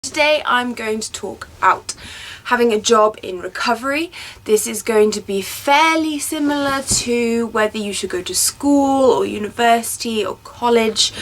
Today I'm going to talk about having a job in recovery. This is going to be fairly similar to whether you should go to school or university or college.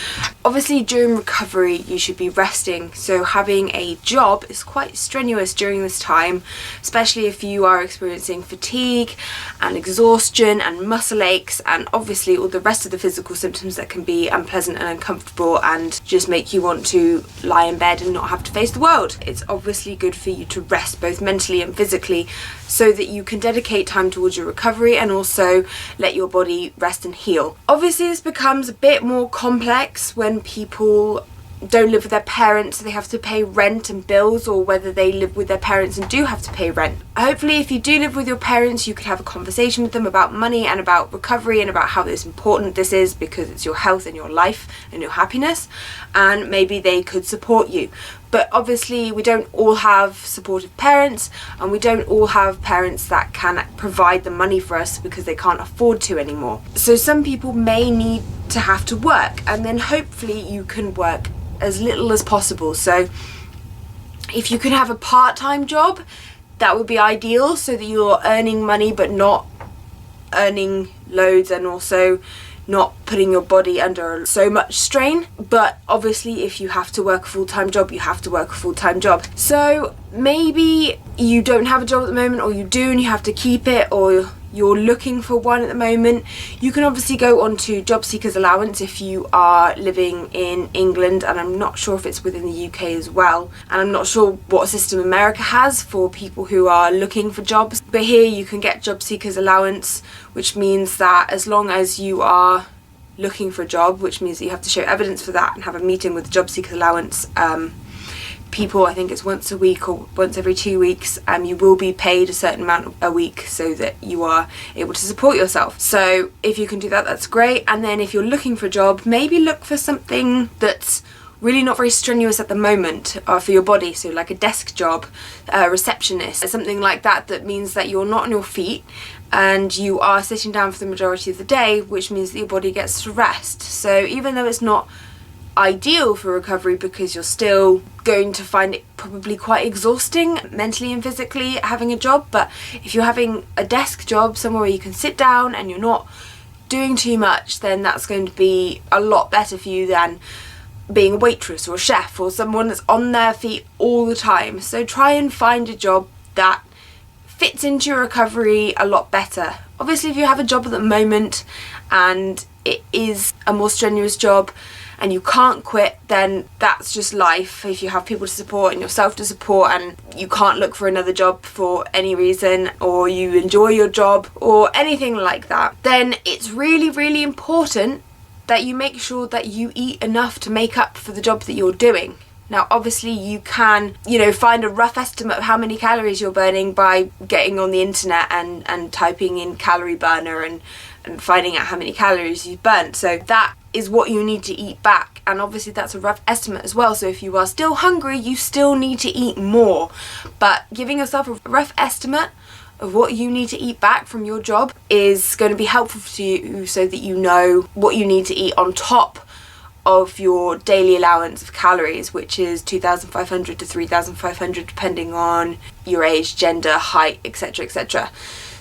Obviously during recovery you should be resting, so having a job is quite strenuous during this time, especially if you are experiencing fatigue and exhaustion and muscle aches and obviously all the rest of the physical symptoms that can be unpleasant and uncomfortable and just make you want to lie in bed and not have to face the world. It's obviously good for you to rest both mentally and physically so that you can dedicate time towards your recovery and also let your body rest and heal. Obviously this becomes a bit more complex when people don't live with their parents, so they have to pay rent and bills, or whether they live with their parents and do have to pay rent. Hopefully if you do live with your parents you could have a conversation with them about money and about recovery and about how important this is because it's your health and your life and your happiness, and maybe they could support you. But obviously we don't all have supportive parents and we don't all have parents that can provide the money for us because they can't afford to anymore. So some people may need to have to work, and then hopefully you can work as little as possible. So if you can have a part-time job, that would be ideal so that you're earning money but not earning loads and also not putting your body under so much strain. But obviously if you have to work a full-time job, you have to work a full-time job. So maybe you don't have a job at the moment, or you do and you have to keep it, or you're looking for one at the moment. You can obviously go onto job seekers allowance if you are living in England, and I'm not sure if it's within the UK as well, and I'm not sure what system America has for people who are looking for jobs, but here you can get job seekers allowance, which means that as long as you are looking for a job, which means that you have to show evidence for that and have a meeting with the job seekers allowance people, I think it's once a week or once every 2 weeks, you will be paid a certain amount a week so that you are able to support yourself. So if you can do that, that's great. And then if you're looking for a job, maybe look for something that's really not very strenuous at the moment for your body, so like a desk job, a receptionist, something like that, that means that you're not on your feet and you are sitting down for the majority of the day, which means that your body gets to rest. So even though it's not ideal for recovery because you're still going to find it probably quite exhausting mentally and physically having a job, but if you're having a desk job somewhere where you can sit down and you're not doing too much, then that's going to be a lot better for you than being a waitress or a chef or someone that's on their feet all the time. So try and find a job that fits into your recovery a lot better. Obviously if you have a job at the moment and it is a more strenuous job and you can't quit, then that's just life. If you have people to support and yourself to support and you can't look for another job for any reason, or you enjoy your job or anything like that, then it's really, really important that you make sure that you eat enough to make up for the job that you're doing. Now obviously you can, find a rough estimate of how many calories you're burning by getting on the internet and typing in calorie burner and finding out how many calories you've burnt. So that is what you need to eat back, and obviously that's a rough estimate as well, so if you are still hungry you still need to eat more, but giving yourself a rough estimate of what you need to eat back from your job is going to be helpful to you so that you know what you need to eat on top of your daily allowance of calories, which is 2,500 to 3,500 depending on your age, gender, height, etc, etc.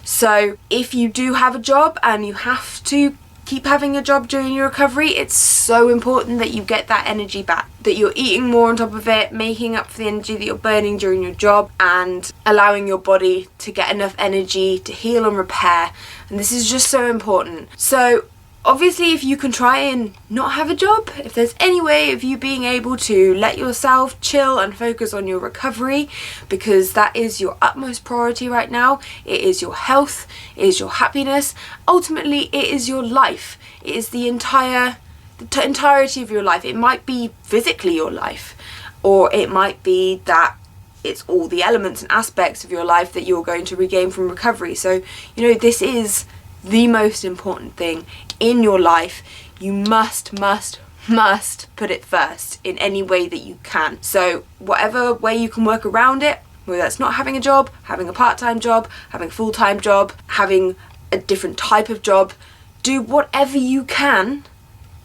So if you do have a job and you have to keep having a job during your recovery, it's so important that you get that energy back, that you're eating more on top of it, making up for the energy that you're burning during your job and allowing your body to get enough energy to heal and repair. And this is just so important. So obviously if you can try and not have a job, if there's any way of you being able to let yourself chill and focus on your recovery, because that is your utmost priority right now, it is your health, it is your happiness, ultimately it is your life, it is the entirety of your life. It might be physically your life, or it might be that it's all the elements and aspects of your life that you're going to regain from recovery. So this is the most important thing in your life. You must put it first in any way that you can. So whatever way you can work around it, whether that's not having a job, having a part-time job, having a full-time job, having a different type of job, do whatever you can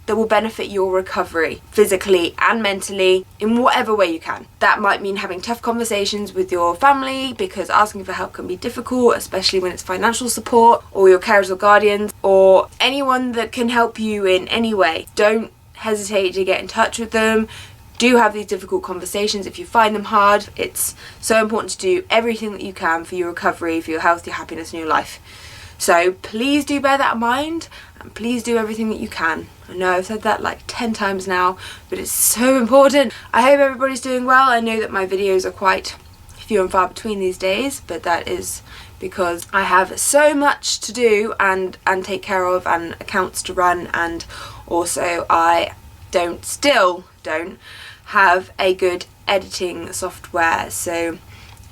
that will benefit your recovery physically and mentally in whatever way you can. That might mean having tough conversations with your family, because asking for help can be difficult, especially when it's financial support, or your carers or guardians, or anyone that can help you in any way. Don't hesitate to get in touch with them. Do have these difficult conversations if you find them hard. It's so important to do everything that you can for your recovery, for your health, your happiness, and your life. So please do bear that in mind, and please do everything that you can. I know I've said that like 10 times now, but it's so important. I hope everybody's doing well. I know that my videos are quite few and far between these days, but that is because I have so much to do and take care of, and accounts to run, and also I still don't have a good editing software. So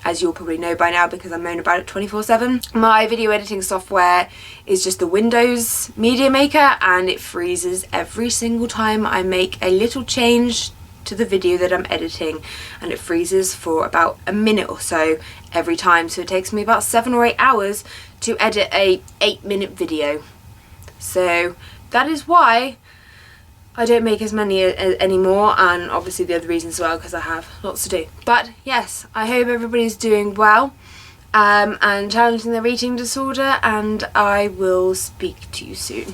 as you'll probably know by now, because I moan about it 24/7, my video editing software is just the Windows Media Maker, and it freezes every single time I make a little change to the video that I'm editing, and it freezes for about a minute or so every time. So it takes me about 7 or 8 hours to edit a 8-minute video. So that is why I don't make as many anymore, and obviously the other reason as well, because I have lots to do. But yes, I hope everybody's doing well and challenging their eating disorder, and I will speak to you soon.